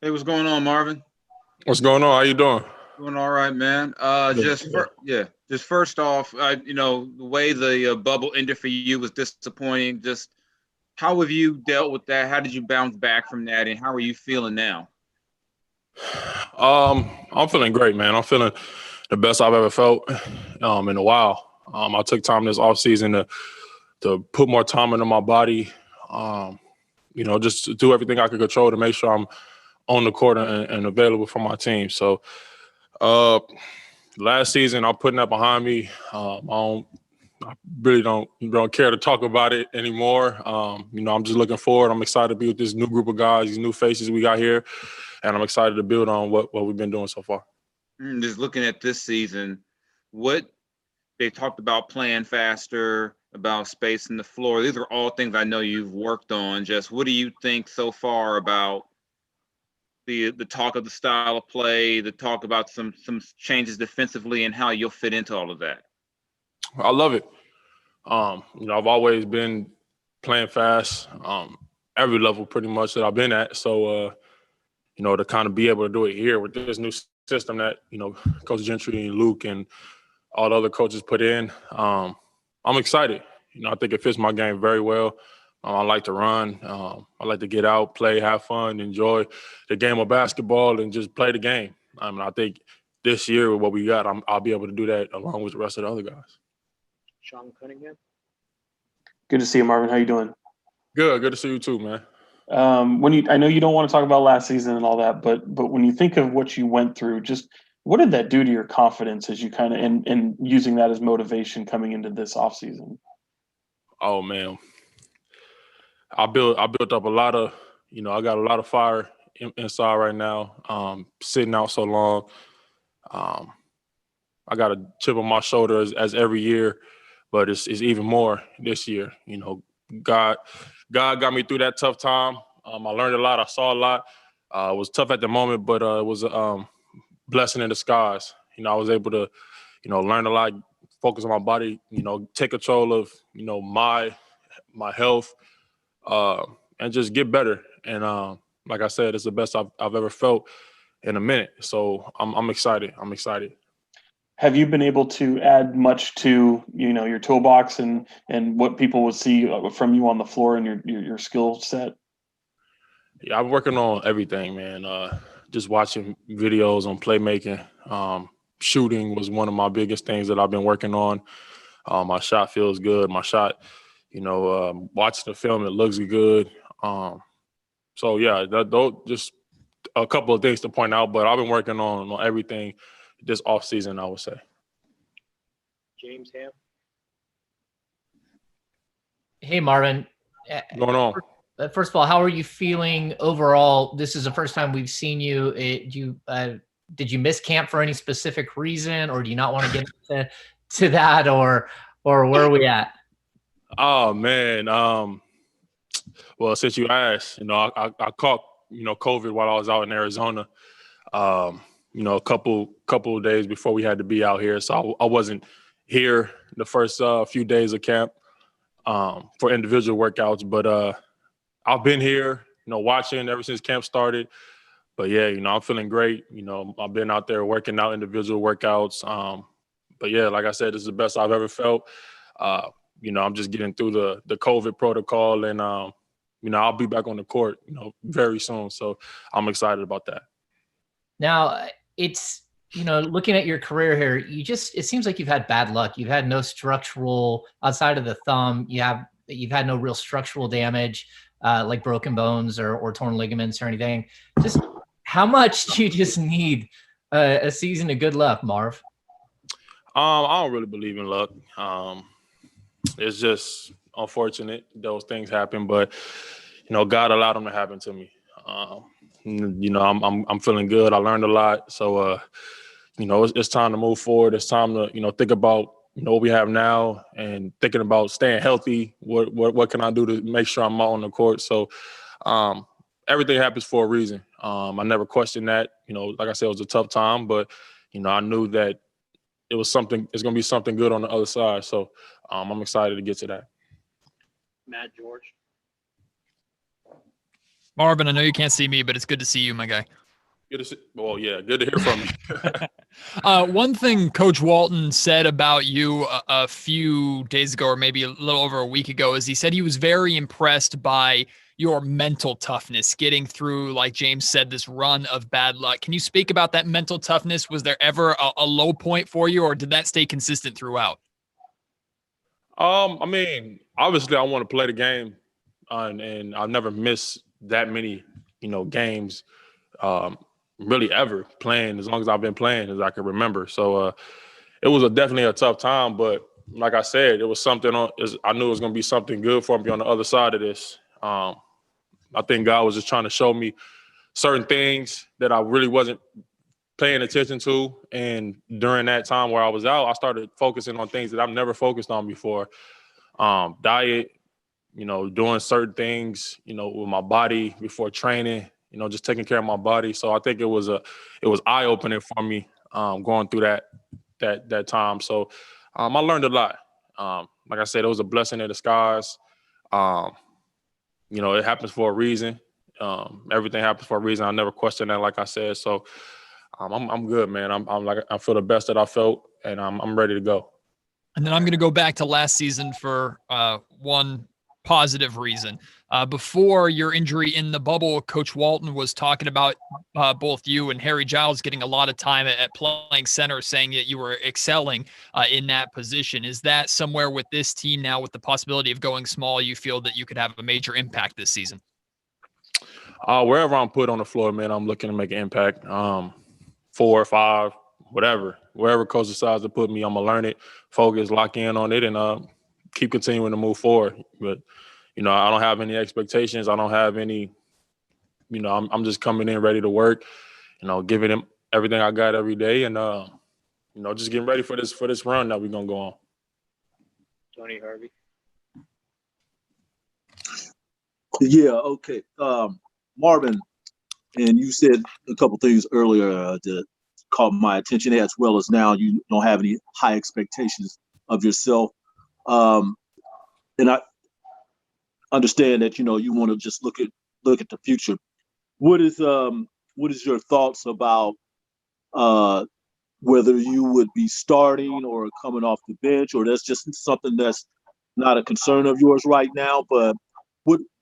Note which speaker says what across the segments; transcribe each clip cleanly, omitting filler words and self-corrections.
Speaker 1: Hey, what's going on, Marvin?
Speaker 2: What's going on? How you doing?
Speaker 1: Doing all right, man.
Speaker 2: Good. Good.
Speaker 1: Just first off, the way the bubble ended for you was disappointing. Just how have you dealt with that? How did you bounce back from that, and how are you feeling now?
Speaker 2: I'm feeling great, man. I'm feeling the best I've ever felt in a while. I took time this offseason to put more time into my body. Um, just to do everything I could control to make sure I'm on the court and available for my team. So, uh, last season I'm putting that behind me. I really don't care to talk about it anymore. I'm just looking forward. I'm excited to be with this new group of guys, these new faces we got here, and I'm excited to build on what we've been doing so far.
Speaker 1: Just looking at this season, what they talked about playing faster, about spacing the floor. These are all things I know you've worked on. Just what do you think so far about the talk of the style of play, the talk about some changes defensively, and how you'll fit into all of that?
Speaker 2: I love it. I've always been playing fast, every level pretty much that I've been at. So, to kind of be able to do it here with this new system that, Coach Gentry and Luke and all the other coaches put in, I'm excited. I think it fits my game very well. I like to run. I like to get out, play, have fun, enjoy the game of basketball, and just play the game. I think this year with what we got, I'll be able to do that along with the rest of the other guys.
Speaker 3: Sean Cunningham.
Speaker 4: Good to see you, Marvin. How you doing?
Speaker 2: Good to see you too, man.
Speaker 4: I know you don't want to talk about last season and all that, but when you think of what you went through, just what did that do to your confidence as you kind of and using that as motivation coming into this offseason?
Speaker 2: Oh man, I built up a lot of, I got a lot of fire inside right now. Sitting out so long, I got a chip on my shoulder as every year, but it's even more this year. God got me through that tough time. I learned a lot. I saw a lot. It was tough at the moment, but it was a blessing in disguise. I was able to, learn a lot, focus on my body, take control of, my health, and just get better. And like I said, it's the best I've ever felt in a minute. So I'm excited. I'm excited.
Speaker 4: Have you been able to add much to your toolbox and what people would see from you on the floor and your skill set?
Speaker 2: Yeah, I'm working on everything, man. Just watching videos on playmaking. Shooting was one of my biggest things that I've been working on. My shot feels good. My shot, watching the film, it looks good. So yeah, those just a couple of things to point out. But I've been working on everything this off season, I would say.
Speaker 3: James Ham.
Speaker 5: Hey, Marvin.
Speaker 2: What's going on?
Speaker 5: First of all, how are you feeling overall? This is the first time we've seen you. Did you miss camp for any specific reason, or do you not want to get to that, or where are we at?
Speaker 2: Oh man. Well, since you asked, I caught COVID while I was out in Arizona. A couple of days before we had to be out here, so I wasn't here the first few days of camp for individual workouts, but I've been here, watching ever since camp started. But yeah, I'm feeling great. I've been out there working out individual workouts. But yeah, like I said, this is the best I've ever felt. I'm just getting through the COVID protocol, and I'll be back on the court, very soon. So I'm excited about that.
Speaker 5: Now it's looking at your career here, it seems like you've had bad luck. You've had no structural outside of the thumb. You've had no real structural damage. Like broken bones or torn ligaments or anything. Just how much do you just need a season of good luck, Marv?
Speaker 2: I don't really believe in luck. It's just unfortunate those things happen, but God allowed them to happen to me. I'm feeling good. I learned a lot, so it's time to move forward. It's time to think about what we have now and thinking about staying healthy. What can I do to make sure I'm out on the court? So everything happens for a reason. I never questioned that. Like I said, it was a tough time, but I knew that it's going to be something good on the other side. So I'm excited to get to that.
Speaker 3: Matt George.
Speaker 6: Marvin, I know you can't see me, but it's good to see you, my guy.
Speaker 2: Good to see. Well, yeah, good to hear from you.
Speaker 6: One thing Coach Walton said about you a few days ago, or maybe a little over a week ago, is he said he was very impressed by your mental toughness, getting through, like James said, this run of bad luck. Can you speak about that mental toughness? Was there ever a low point for you, or did that stay consistent throughout?
Speaker 2: I mean, obviously, I want to play the game, and I've never missed that many, games, really ever playing as long as I've been playing as I can remember. So it was definitely a tough time, but like I said, it was something. I knew it was going to be something good for me on the other side of this. I think God was just trying to show me certain things that I really wasn't paying attention to. And during that time where I was out, I started focusing on things that I've never focused on before. Diet, doing certain things, with my body before training, just taking care of my body. So I think it was eye-opening for me going through that time. So I learned a lot. Like I said, it was a blessing in disguise. It happens for a reason. Everything happens for a reason. I never questioned that, like I said. So I'm good, man. I feel the best that I felt, and I'm ready to go.
Speaker 6: And then I'm going to go back to last season for one positive reason. Before your injury in the bubble, Coach Walton was talking about both you and Harry Giles getting a lot of time at playing center, saying that you were excelling in that position. Is that somewhere with this team now, with the possibility of going small, you feel that you could have a major impact this season?
Speaker 2: Wherever I'm put on the floor, man, I'm looking to make an impact. 4 or 5, whatever. Wherever coach decides to put me, I'm going to learn it, focus, lock in on it, and keep continuing to move forward. But, I don't have any expectations. I don't have any, I'm just coming in ready to work, giving him everything I got every day, and, just getting ready for this run that we're going to go on.
Speaker 3: Tony Harvey.
Speaker 7: Yeah, okay. Marvin, and you said a couple things earlier that caught my attention, as well as now you don't have any high expectations of yourself. And I understand that, you want to just look at the future. What is your thoughts about whether you would be starting or coming off the bench, or that's just something that's not a concern of yours right now, but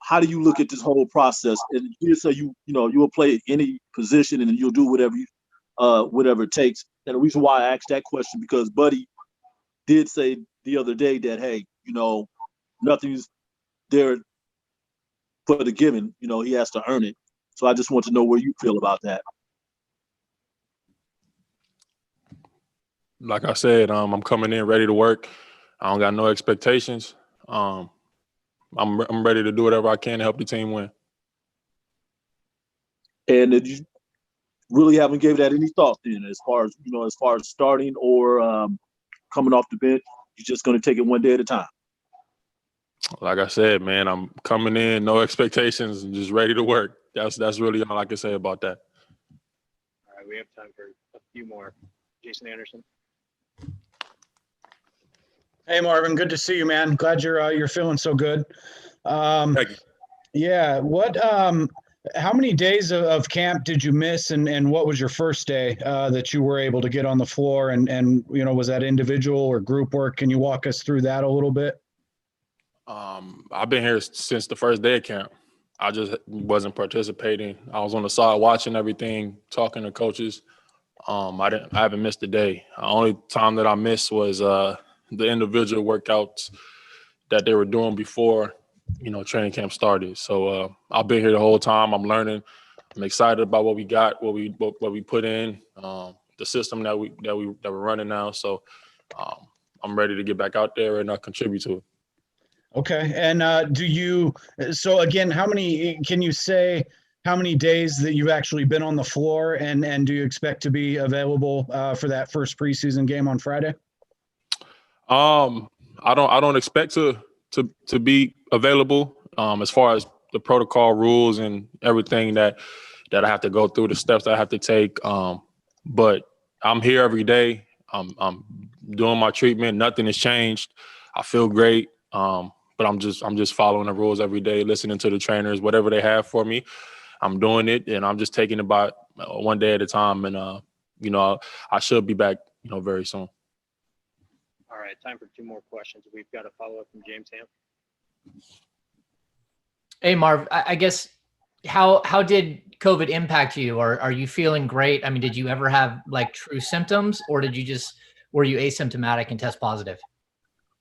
Speaker 7: how do you look at this whole process? And you say you will play any position and you'll do whatever it takes. And the reason why I asked that question, because Buddy did say the other day that, hey, nothing's there for the giving. He has to earn it. So I just want to know where you feel about that.
Speaker 2: Like I said, I'm coming in ready to work. I don't got no expectations. I'm ready to do whatever I can to help the team win. And
Speaker 7: did you really haven't gave that any thought then, as far as starting or coming off the bench? You're just going to take it one day at a time.
Speaker 2: Like I said, man, I'm coming in, no expectations, and just ready to work. That's really all I can say about that.
Speaker 3: All right, we have time for a few more. Jason Anderson.
Speaker 8: Hey, Marvin, good to see you, man. Glad you're feeling so good.
Speaker 2: Thank you.
Speaker 8: Yeah. How many days of camp did you miss, and what was your first day that you were able to get on the floor? And was that individual or group work? Can you walk us through that a little bit?
Speaker 2: I've been here since the first day of camp. I just wasn't participating. I was on the side watching everything, talking to coaches. I haven't missed a day. The only time that I missed was the individual workouts that they were doing before, training camp started. So I've been here the whole time. I'm learning. I'm excited about what we got, what we put in, the system that we're running now. So I'm ready to get back out there and contribute to it.
Speaker 8: Okay. And so again, can you say how many days that you've actually been on the floor, and do you expect to be available for that first preseason game on Friday?
Speaker 2: I don't expect to be available as far as the protocol rules and everything that I have to go through, the steps that I have to take. But I'm here every day. I'm doing my treatment. Nothing has changed. I feel great. but I'm just following the rules every day, listening to the trainers, whatever they have for me, I'm doing it, and I'm just taking it by one day at a time. And I should be back, very soon.
Speaker 3: All right, time for 2 more questions. We've got a follow-up from James Ham.
Speaker 5: Hey, Marv, I guess how did COVID impact you? Or are you feeling great? I mean, did you ever have like true symptoms, or were you asymptomatic and test positive?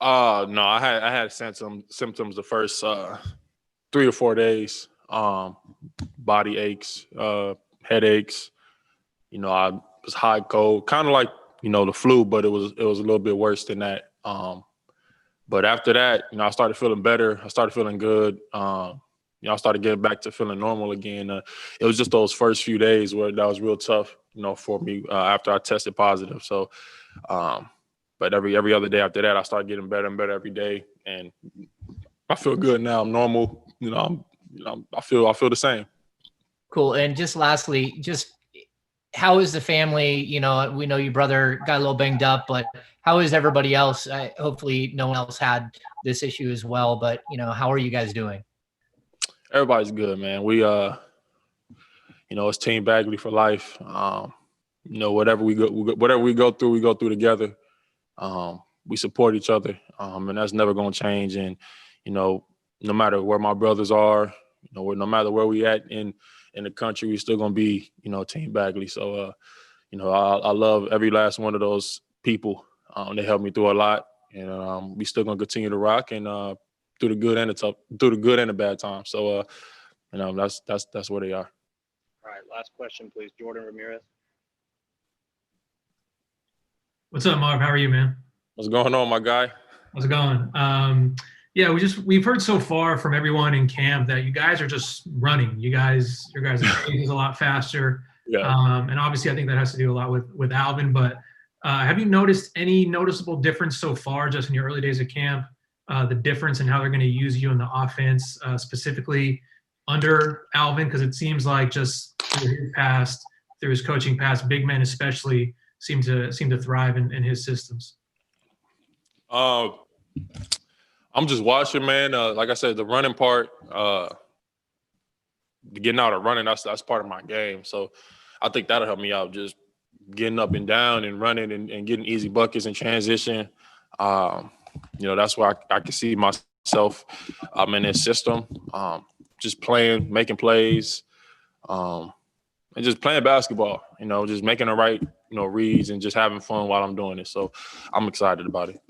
Speaker 2: No, I had symptoms the first 3 or 4 days. Body aches, headaches. I was high cold, kind of like the flu, but it was a little bit worse than that. But after that, I started feeling better. I started feeling good. I started getting back to feeling normal again. It was just those first few days where that was real tough, for me after I tested positive. So, but every other day after that, I started getting better and better every day, and I feel good now. I'm normal. I feel the same.
Speaker 5: Cool. And just lastly, how is the family? We know your brother got a little banged up, but how is everybody else? Hopefully no one else had this issue as well, but how are you guys doing?
Speaker 2: Everybody's good, man. We, it's Team Bagley for life. Whatever we go through, we go through together. We support each other, and that's never going to change. And, no matter where my brothers are, no matter where we at in the country, we're still going to be, Team Bagley. So, I love every last one of those people. They helped me through a lot, and we still going to continue to rock and through the good and the bad times. So, that's where they are.
Speaker 3: All right, last question, please. Jordan Ramirez.
Speaker 9: What's up, Marv? How are you, man?
Speaker 2: What's going on, my guy?
Speaker 9: How's it going? Yeah, we've heard so far from everyone in camp that you guys are just running. Your guys' pace is a lot faster.
Speaker 2: Yeah.
Speaker 9: And obviously I think that has to do a lot with Alvin, but have you noticed any noticeable difference so far just in your early days of camp, the difference in how they're going to use you in the offense, specifically under Alvin? Because it seems like just through his coaching past, big men especially seem to thrive in his systems.
Speaker 2: I'm just watching, man. Like I said, the running part, getting out and running, that's part of my game. So I think that'll help me out, just getting up and down and running and getting easy buckets in transition. That's where I can see myself in this system, just playing, making plays, and just playing basketball, just making the right, reads and just having fun while I'm doing it. So I'm excited about it.